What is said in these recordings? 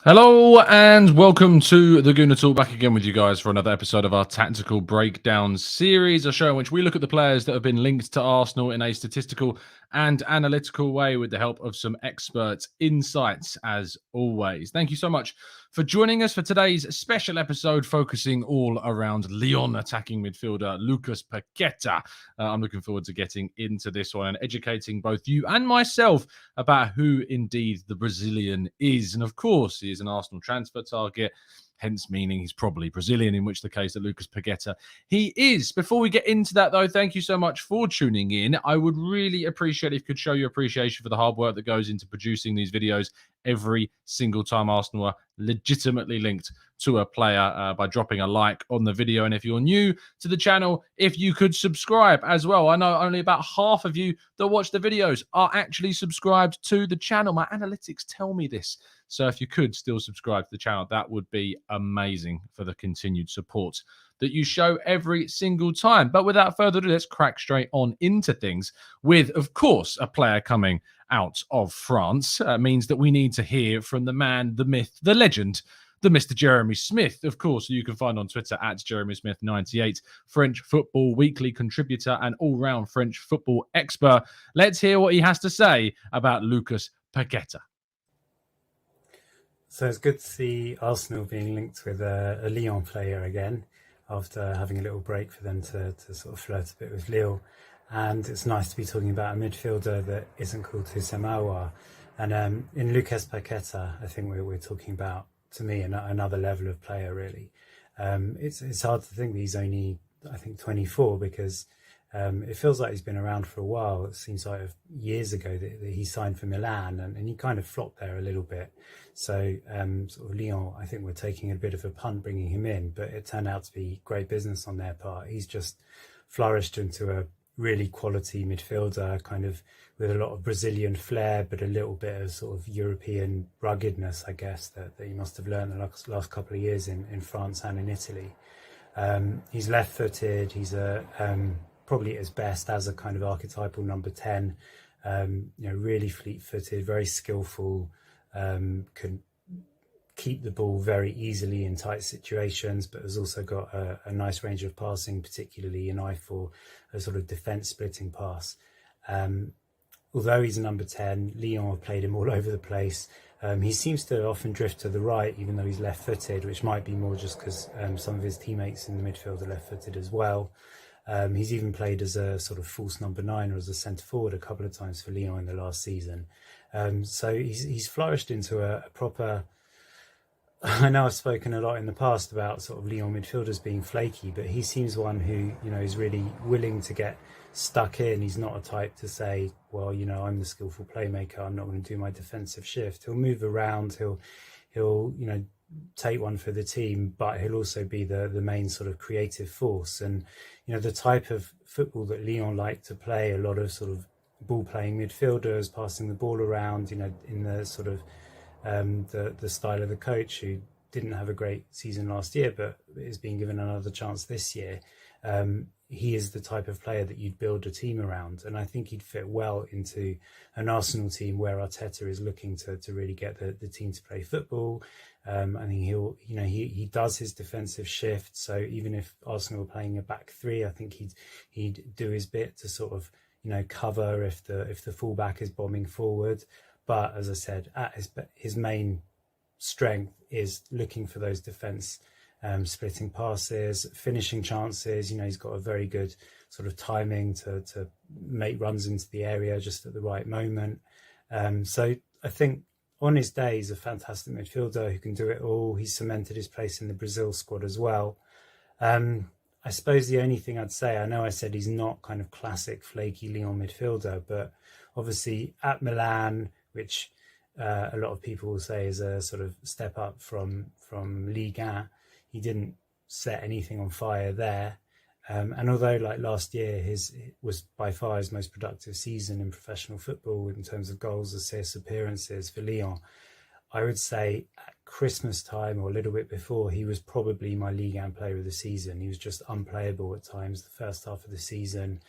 Hello and welcome to the Gooner Talk, back again with you guys for another episode of our Tactical Breakdown series, a show in which we look at the players that have been linked to Arsenal in a statistical and analytical way with the help of some expert insights, as always. Thank you so much for joining us for today's special episode focusing all around Lyon attacking midfielder Lucas Paqueta. I'm looking forward to getting into this one and educating both you and myself about who indeed the Brazilian is. And of course, he is an Arsenal transfer target, hence meaning he's probably Brazilian, in which the case that Lucas Paqueta he is. Before we get into that, though, thank you so much for tuning in. I would really appreciate if you could show your appreciation for the hard work that goes into producing these videos every single time Arsenal are legitimately linked to a player by dropping a like on the video. And if you're new to the channel, if you could subscribe as well. I know only about half of you that watch the videos are actually subscribed to the channel. My analytics tell me this. So if you could still subscribe to the channel, that would be amazing for the continued support that you show every single time. But without further ado, let's crack straight on into things with, of course, a player coming out of France. Means that we need to hear from the man, the myth, the legend, the Mr. Jeremy Smith, of course, who you can find on Twitter at JeremySmith98, French Football Weekly contributor and all-round French football expert. Let's hear what he has to say about Lucas Paqueta. So it's good to see Arsenal being linked with a Lyon player again after having a little break for them to sort of flirt a bit with Lille. And it's nice to be talking about a midfielder that isn't called Houssem Aouar. And in Lucas Paqueta, I think we're talking about, to me, another level of player, really. It's hard to think that he's only, I think, 24, because it feels like he's been around for a while. It seems like years ago that he signed for Milan, and he kind of flopped there a little bit. So sort of Lyon, I think, we're taking a bit of a punt bringing him in, but it turned out to be great business on their part. He's just flourished into a really quality midfielder, kind of with a lot of Brazilian flair, but a little bit of sort of European ruggedness, I guess, that he must have learned the last couple of years in France and in Italy. He's left-footed. He's probably at his best as a kind of archetypal number 10, really fleet-footed, very skillful, can keep the ball very easily in tight situations, but has also got a nice range of passing, particularly an eye for a sort of defence splitting pass. Although he's a number 10, Lyon have played him all over the place. He seems to often drift to the right, even though he's left-footed, which might be more just because some of his teammates in the midfield are left-footed as well. He's even played as a sort of false number 9 or as a centre-forward a couple of times for Lyon in the last season. So he's flourished into a proper... I know I've spoken a lot in the past about sort of Lyon midfielders being flaky, but he seems one who, is really willing to get stuck in. He's not a type to say, well, I'm the skillful playmaker, I'm not going to do my defensive shift. He'll move around, he'll take one for the team, but he'll also be the main sort of creative force. And, the type of football that Lyon like to play, a lot of sort of ball-playing midfielders, passing the ball around, in the sort of the style of the coach, who didn't have a great season last year but is being given another chance this year. He is the type of player that you'd build a team around, and I think he'd fit well into an Arsenal team where Arteta is looking to really get the team to play football. I think he does his defensive shift, so even if Arsenal are playing a back three, I think he'd do his bit to sort of cover if the fullback is bombing forward. But as I said, at his main strength is looking for those defence splitting passes, finishing chances. He's got a very good sort of timing to make runs into the area just at the right moment. So I think on his day, he's a fantastic midfielder who can do it all. He's cemented his place in the Brazil squad as well. I suppose the only thing I'd say, I know I said he's not kind of classic flaky Lyon midfielder, but obviously at Milan, which a lot of people will say is a sort of step up from Ligue 1, he didn't set anything on fire there. And although like last year his was by far his most productive season in professional football in terms of goals, assists, appearances for Lyon, I would say at Christmas time or a little bit before, he was probably my Ligue 1 player of the season. He was just unplayable at times the first half of the season.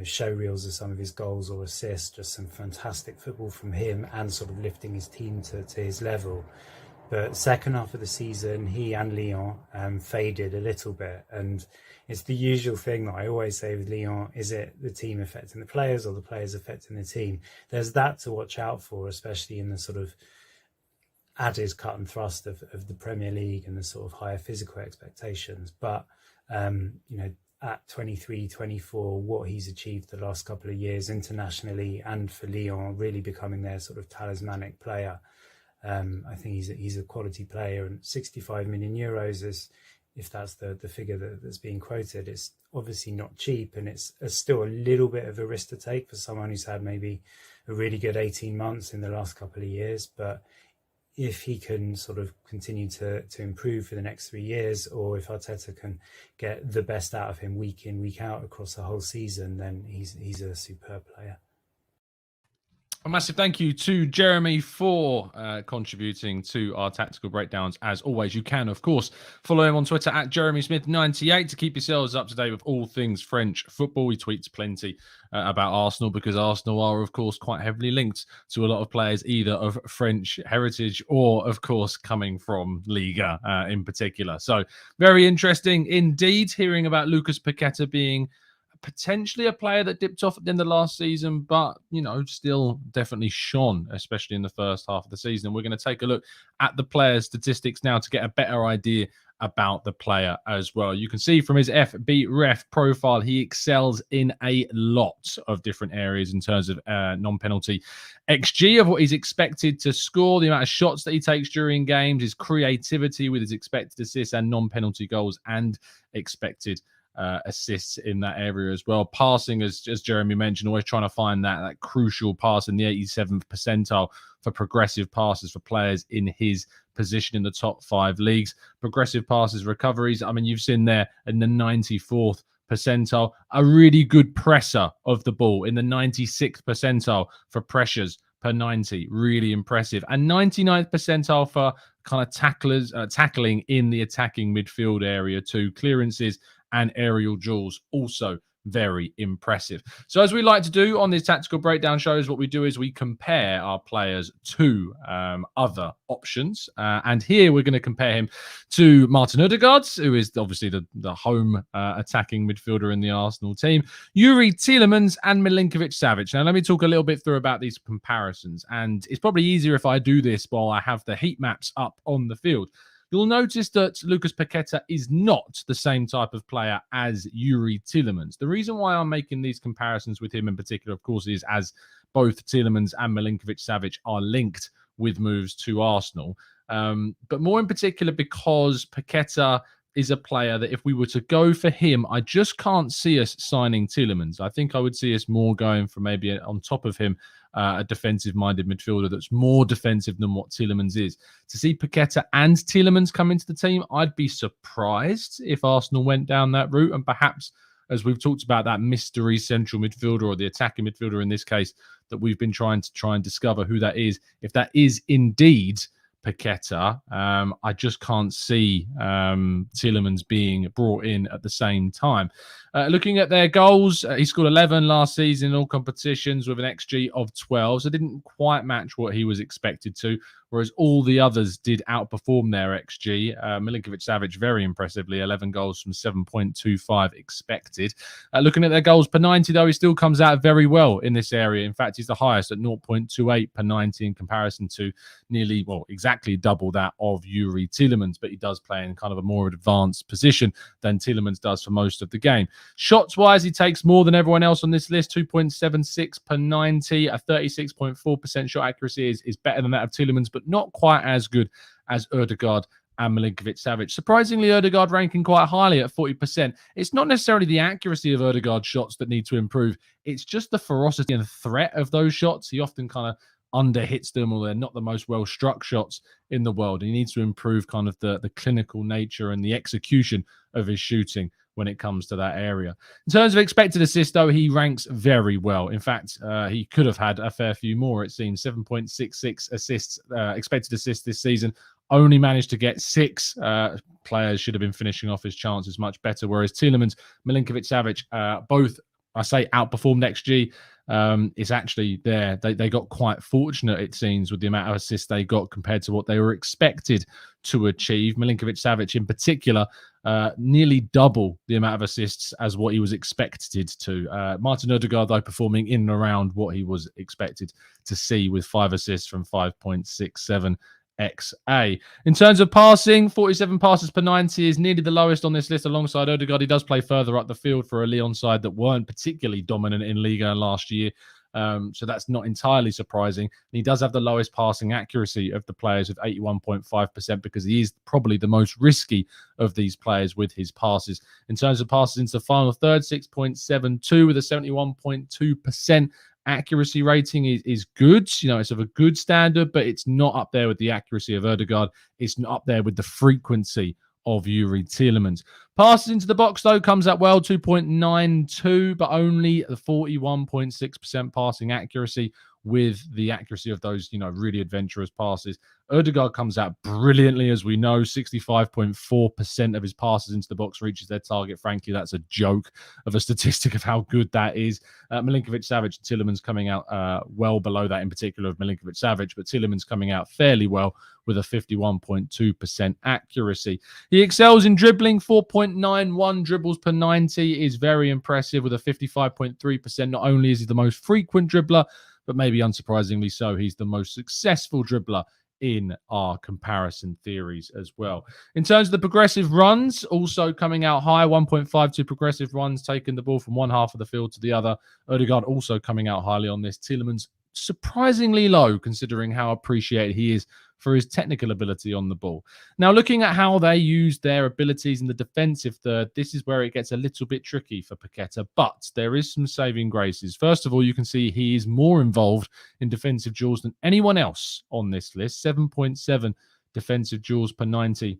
show reels of some of his goals or assists, just some fantastic football from him and sort of lifting his team to his level. But second half of the season, he and Lyon faded a little bit. And it's the usual thing that I always say with Lyon, is it the team affecting the players or the players affecting the team? There's that to watch out for, especially in the sort of added cut and thrust of the Premier League and the sort of higher physical expectations. But, at 23, 24, what he's achieved the last couple of years internationally and for Lyon, really becoming their sort of talismanic player. I think he's a quality player, and 65 million euros is, if that's the figure that's being quoted, it's obviously not cheap, and it's still a little bit of a risk to take for someone who's had maybe a really good 18 months in the last couple of years. But if he can sort of continue to improve for the next 3 years, or if Arteta can get the best out of him week in, week out across the whole season, then he's a superb player. A massive thank you to Jeremy for contributing to our tactical breakdowns. As always, you can, of course, follow him on Twitter at JeremySmith98 to keep yourselves up to date with all things French football. He tweets plenty about Arsenal, because Arsenal are, of course, quite heavily linked to a lot of players, either of French heritage or, of course, coming from Liga in particular. So very interesting indeed, hearing about Lucas Paqueta being potentially a player that dipped off at the end of last season, but, still definitely shone, especially in the first half of the season. And we're going to take a look at the player's statistics now to get a better idea about the player as well. You can see from his FBref profile, he excels in a lot of different areas in terms of non-penalty XG, of what he's expected to score, the amount of shots that he takes during games, his creativity with his expected assists and non-penalty goals, and expected assists in that area as well. Passing, as Jeremy mentioned, always trying to find that crucial pass in the 87th percentile for progressive passes for players in his position in the top 5 leagues. Progressive passes, recoveries, you've seen there in the 94th percentile. A really good presser of the ball in the 96th percentile for pressures per 90. Really impressive. And 99th percentile for kind of tackling in the attacking midfield area too. Clearances and aerial duels, also very impressive. So as we like to do on these tactical breakdown shows, what we do is we compare our players to other options. And here we're going to compare him to Martin Odegaard, who is obviously the home attacking midfielder in the Arsenal team, Yuri Tielemans and Milinkovic-Savic. Now, let me talk a little bit through about these comparisons. And it's probably easier if I do this while I have the heat maps up on the field. You'll notice that Lucas Paqueta is not the same type of player as Yuri Tielemans. The reason why I'm making these comparisons with him in particular, of course, is as both Tielemans and Milinkovic-Savic are linked with moves to Arsenal. But more in particular because Paqueta is a player that if we were to go for him, I just can't see us signing Tielemans. I think I would see us more going for maybe on top of him, a defensive-minded midfielder that's more defensive than what Tielemans is. To see Paqueta and Tielemans come into the team, I'd be surprised if Arsenal went down that route, and perhaps, as we've talked about, that mystery central midfielder, or the attacking midfielder in this case, that we've been trying to discover who that is. If that is indeed Paqueta, I just can't see Tielemans being brought in at the same time. Looking at their goals, he scored 11 last season in all competitions with an XG of 12, so didn't quite match what he was expected to, whereas all the others did outperform their XG. Milinkovic-Savic, very impressively, 11 goals from 7.25 expected. Looking at their goals per 90, though, he still comes out very well in this area. In fact, he's the highest at 0.28 per 90 in comparison to nearly, exactly double that of Yuri Tielemans, but he does play in kind of a more advanced position than Tielemans does for most of the game. Shots-wise, he takes more than everyone else on this list, 2.76 per 90. A 36.4% shot accuracy is better than that of Tielemans, but not quite as good as Odegaard and Milinkovic-Savic. Surprisingly, Odegaard ranking quite highly at 40%. It's not necessarily the accuracy of Odegaard's shots that need to improve. It's just the ferocity and threat of those shots. He often kind of underhits them, or they're not the most well-struck shots in the world. He needs to improve kind of the clinical nature and the execution of his shooting when it comes to that area. In terms of expected assists, though, he ranks very well. In fact, he could have had a fair few more, it seems. 7.66 assists, expected assists this season. Only managed to get 6. Players should have been finishing off his chances much better, whereas Tielemans, Milinkovic-Savic, both I say outperformed XG. It's actually there. They got quite fortunate, it seems, with the amount of assists they got compared to what they were expected to achieve. Milinkovic-Savic in particular, nearly double the amount of assists as what he was expected to. Martin Odegaard, though, performing in and around what he was expected to see with 5 assists from 5.67 XA. In terms of passing, 47 passes per 90 is nearly the lowest on this list alongside Odegaard. He does play further up the field for a Lyon side that weren't particularly dominant in Liga last year. So that's not entirely surprising. And he does have the lowest passing accuracy of the players with 81.5% because he is probably the most risky of these players with his passes. In terms of passes into the final third, 6.72 with a 71.2% accuracy rating is good. You know, it's of a good standard, but it's not up there with the accuracy of Odegaard. It's not up there with the frequency of Youri Tielemans. Passes into the box, though, comes out well, 2.92, but only the 41.6% passing accuracy with the accuracy of those, you know, really adventurous passes. Odegaard comes out brilliantly, as we know. 65.4% of his passes into the box reaches their target. Frankly, that's a joke of a statistic of how good that is. Milinkovic-Savic and Tielemans coming out well below that, in particular of Milinkovic-Savic, but Tielemans coming out fairly well with a 51.2% accuracy. He excels in dribbling. 4.91 dribbles per 90 is very impressive with a 55.3%. Not only is he the most frequent dribbler, but maybe unsurprisingly so, he's the most successful dribbler in our comparison theories as well. In terms of the progressive runs, also coming out high, 1.52 progressive runs, taking the ball from one half of the field to the other. Odegaard also coming out highly on this. Tielemans surprisingly low, considering how appreciated he is for his technical ability on the ball. Now, looking at how they use their abilities in the defensive third, this is where it gets a little bit tricky for Paqueta, but there is some saving graces. First of all, you can see he is more involved in defensive duels than anyone else on this list. 7.7 defensive duels per 90.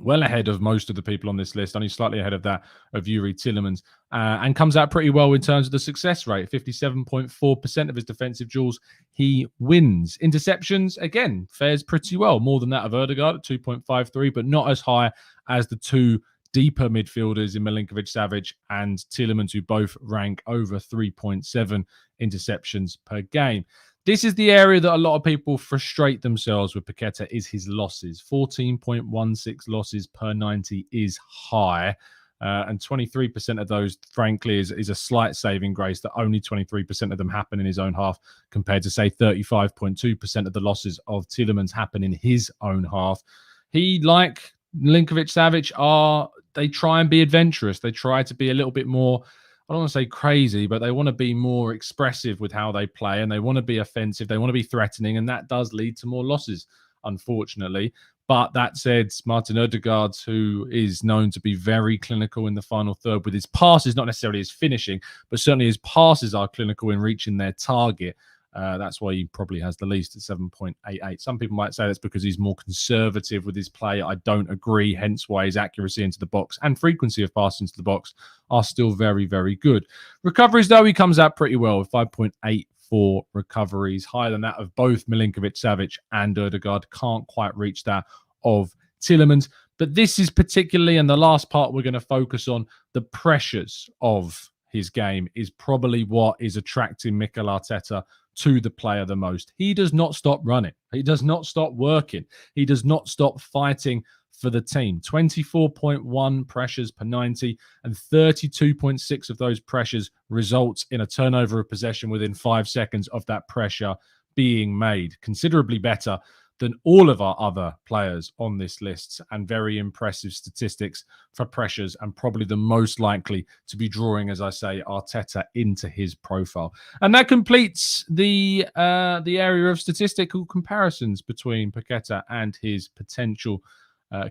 Well ahead of most of the people on this list, only slightly ahead of that of Youri Tielemans, and comes out pretty well in terms of the success rate. 57.4% of his defensive duels he wins. Interceptions, again, fares pretty well. More than that of Odegaard at 2.53, but not as high as the two deeper midfielders in Milinkovic-Savic and Tielemans, who both rank over 3.7 interceptions per game. This is the area that a lot of people frustrate themselves with Paqueta, is his losses. 14.16 losses per 90 is high. And 23% of those, frankly, is a slight saving grace that only 23% of them happen in his own half, compared to, say, 35.2% of the losses of Tielemans happen in his own half. He, like Milinkovic-Savic, they try and be adventurous. They try to be a little bit more, I don't want to say crazy, but they want to be more expressive with how they play, and they want to be offensive. They want to be threatening, and that does lead to more losses, unfortunately. But that said, Martin Odegaard, who is known to be very clinical in the final third with his passes, not necessarily his finishing, but certainly his passes are clinical in reaching their target. That's why he probably has the least at 7.88. Some people might say that's because he's more conservative with his play. I don't agree, hence why his accuracy into the box and frequency of passing into the box are still very, very good. Recoveries, though, he comes out pretty well with 5.84 recoveries, higher than that of both Milinkovic-Savic and Odegaard. Can't quite reach that of Tielemans. But this is particularly, and the last part we're going to focus on, the pressures of his game is probably what is attracting Mikel Arteta to the player the most. He does not stop running. He does not stop working. He does not stop fighting for the team. 24.1 pressures per 90, and 32.6 of those pressures results in a turnover of possession within 5 seconds of that pressure being made. Considerably better than all of our other players on this list, and very impressive statistics for pressures, and probably the most likely to be drawing, as I say, Arteta into his profile. And that completes the area of statistical comparisons between Paqueta and his potential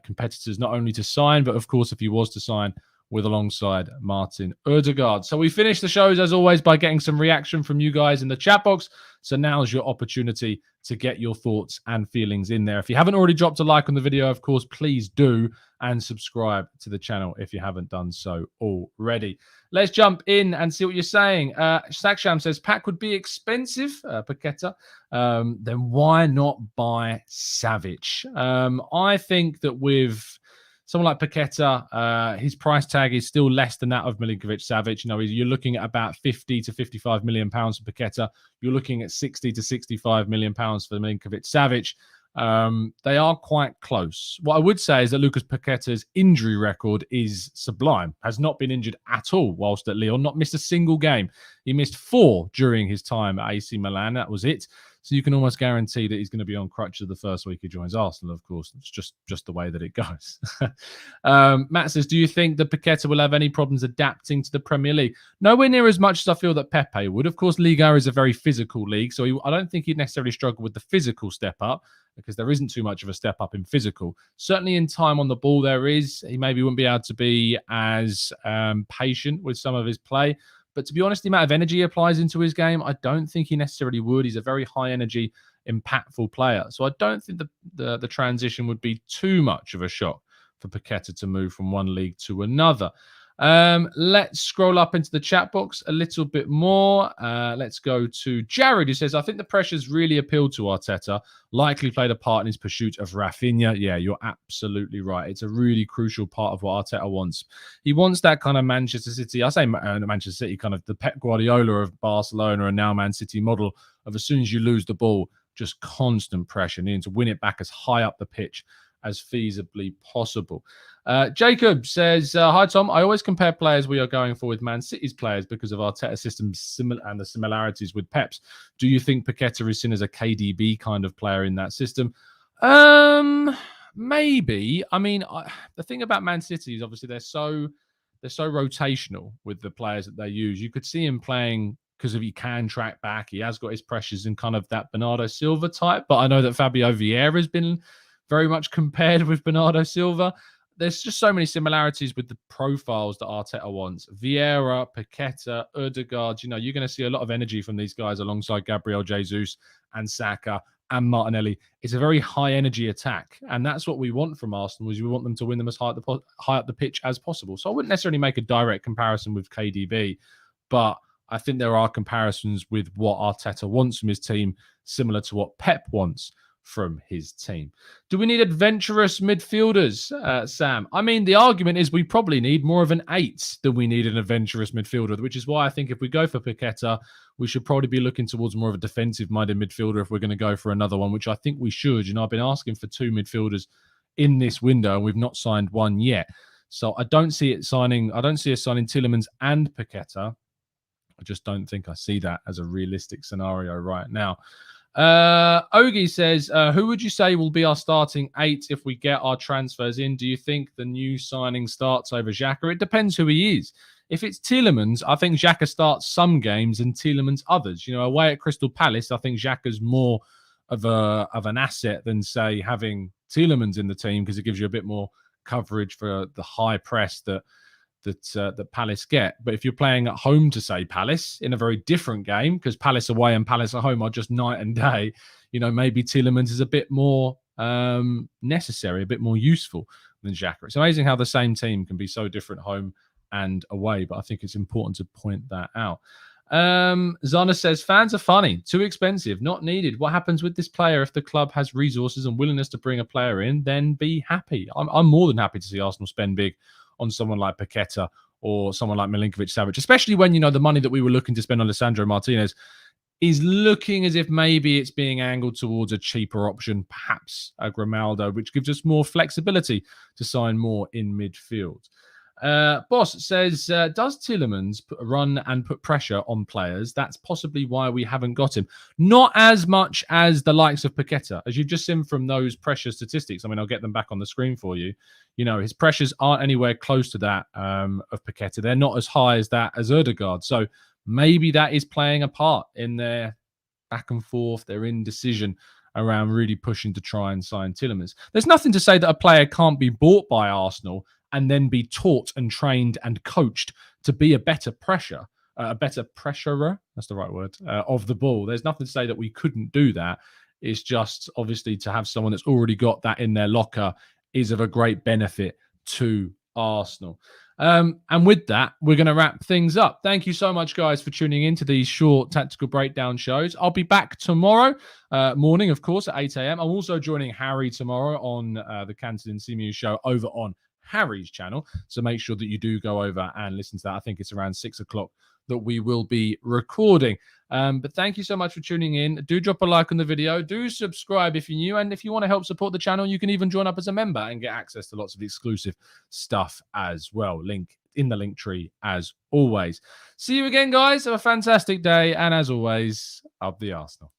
competitors, not only to sign, but of course, if he was to sign, with alongside Martin Odegaard. So we finish the shows, as always, by getting some reaction from you guys in the chat box. So now's your opportunity to get your thoughts and feelings in there. If you haven't already dropped a like on the video, of course, please do, and subscribe to the channel if you haven't done so already. Let's jump in and see what you're saying. Saksham says, Pack would be expensive, Paqueta. Then why not buy Savic? I think that with Someone like Paqueta, his price tag is still less than that of Milinkovic-Savic. You're looking at about 50 to 55 million pounds for Paqueta. You're looking at 60 to 65 million pounds for Milinkovic-Savic. They are quite close. What I would say is that Lucas Paqueta's injury record is sublime. Has not been injured at all whilst at Lyon. Not missed a single game. He missed 4 during his time at AC Milan. That was it. So you can almost guarantee that he's going to be on crutches the first week he joins Arsenal, of course. It's just the way that it goes. Matt says, do you think that Paqueta will have any problems adapting to the Premier League? Nowhere near as much as I feel that Pepe would. Of course, Liga is a very physical league, so I don't think he'd necessarily struggle with the physical step up because there isn't too much of a step up in physical. Certainly in time on the ball there is. He maybe wouldn't be able to be as patient with some of his play. But to be honest, the amount of energy he applies into his game, I don't think he necessarily would. He's a very high energy, impactful player. So I don't think the transition would be too much of a shock for Paqueta to move from one league to another. Let's scroll up into the chat box a little bit more. Let's go to Jared, who says, I think the pressures really appealed to Arteta, likely played a part in his pursuit of Rafinha. Yeah, you're absolutely right. It's a really crucial part of what Arteta wants. He wants that kind of Manchester City, I say Manchester City, kind of the Pep Guardiola of Barcelona and now Man City model of as soon as you lose the ball, just constant pressure, needing to win it back as high up the pitch as feasibly possible. Jacob says, hi, Tom. I always compare players we are going for with Man City's players because of Arteta's system's and the similarities with Pep's. Do you think Paqueta is seen as a KDB kind of player in that system? Maybe. I mean, the thing about Man City is obviously they're so rotational with the players that they use. You could see him playing because he can track back. He has got his pressures in kind of that Bernardo Silva type. But I know that Fabio Vieira has been very much compared with Bernardo Silva. There's just so many similarities with the profiles that Arteta wants. Vieira, Paqueta, Ødegaard, you're going to see a lot of energy from these guys alongside Gabriel Jesus and Saka and Martinelli. It's a very high energy attack. And that's what we want from Arsenal, is we want them to win them as high up the pitch as possible. So I wouldn't necessarily make a direct comparison with KDB, but I think there are comparisons with what Arteta wants from his team, similar to what Pep wants from his team. Do we need adventurous midfielders, Sam? I mean, the argument is we probably need more of an 8 than we need an adventurous midfielder, which is why I think if we go for Paqueta, we should probably be looking towards more of a defensive-minded midfielder if we're going to go for another one, which I think we should. I've been asking for 2 midfielders in this window, and we've not signed one yet. So I don't see us signing Tielemans and Paqueta. I just don't think I see that as a realistic scenario right now. Ogie says, who would you say will be our starting 8 if we get our transfers in? Do you think the new signing starts over Xhaka? It depends who he is. If it's Tielemans, I think Xhaka starts some games and Tielemans others. Away at Crystal Palace, I think Xhaka's more of an asset than, say, having Tielemans in the team, because it gives you a bit more coverage for the high press that Palace get. But if you're playing at home to, say, Palace in a very different game, because Palace away and Palace at home are just night and day, maybe Tielemans is a bit more necessary, a bit more useful than Xhaka. It's amazing how the same team can be so different home and away, but I think it's important to point that out. Zana says, fans are funny, too expensive, not needed. What happens with this player if the club has resources and willingness to bring a player in? Then be happy. I'm more than happy to see Arsenal spend big on someone like Paqueta or someone like Milinkovic-Savic, especially when, the money that we were looking to spend on Lisandro Martinez is looking as if maybe it's being angled towards a cheaper option, perhaps a Grimaldo, which gives us more flexibility to sign more in midfield. Boss says, does Tielemans run and put pressure on players? That's possibly why we haven't got him. Not as much as the likes of Paqueta, as you've just seen from those pressure statistics. I mean, I'll get them back on the screen for you. His pressures aren't anywhere close to that of Paqueta. They're not as high as that as Ødegaard. So maybe that is playing a part in their back and forth, their indecision around really pushing to try and sign Tielemans. There's nothing to say that a player can't be bought by Arsenal and then be taught and trained and coached to be a better pressurer, that's the right word, of the ball. There's nothing to say that we couldn't do that. It's just, obviously, to have someone that's already got that in their locker is of a great benefit to Arsenal. And with that, we're going to wrap things up. Thank you so much, guys, for tuning in to these short tactical breakdown shows. I'll be back tomorrow morning, of course, at 8 a.m. I'm also joining Harry tomorrow on the Canton and Simu show over on Harry's channel. So make sure that you do go over and listen to that. I think it's around 6 o'clock that we will be recording. But thank you so much for tuning in. Do drop a like on the video. Do subscribe if you're new. And if you want to help support the channel, you can even join up as a member and get access to lots of exclusive stuff as well. Link in the link tree as always. See you again, guys. Have a fantastic day. And as always, up the Arsenal.